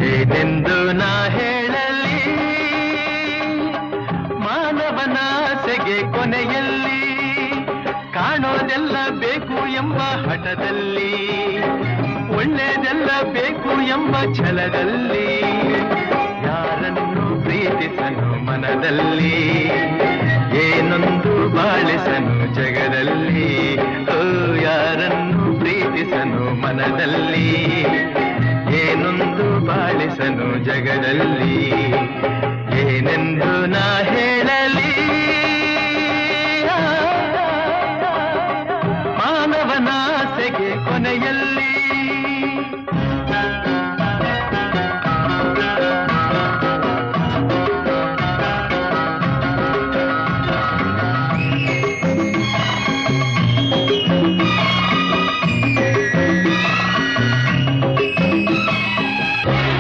ಏನೆಂದು ನಾ ಹೇಳಲಿ ಮಾನವನಾಸೆಗೆ ಕೊನೆಯಲ್ಲಿ ಕಾಣೋದೆಲ್ಲ ಬೇಕು ಎಂಬ ಹಠದಲ್ಲಿ ಒಳ್ಳೆಯದೆಲ್ಲ ಬೇಕು ಎಂಬ ಛಲದಲ್ಲಿ ಯಾರನ್ನು ಪ್ರೀತಿಸನು ಮನದಲ್ಲಿ ಏನೊಂದು ಬಾಳಿಸನು ಜಗದಲ್ಲಿ ಓ ಯಾರನ್ನು ಪ್ರೀತಿಸನು ಮನದಲ್ಲಿ ಏನೊಂದು ಬಾಳಿಸನು ಜಗದಲ್ಲಿ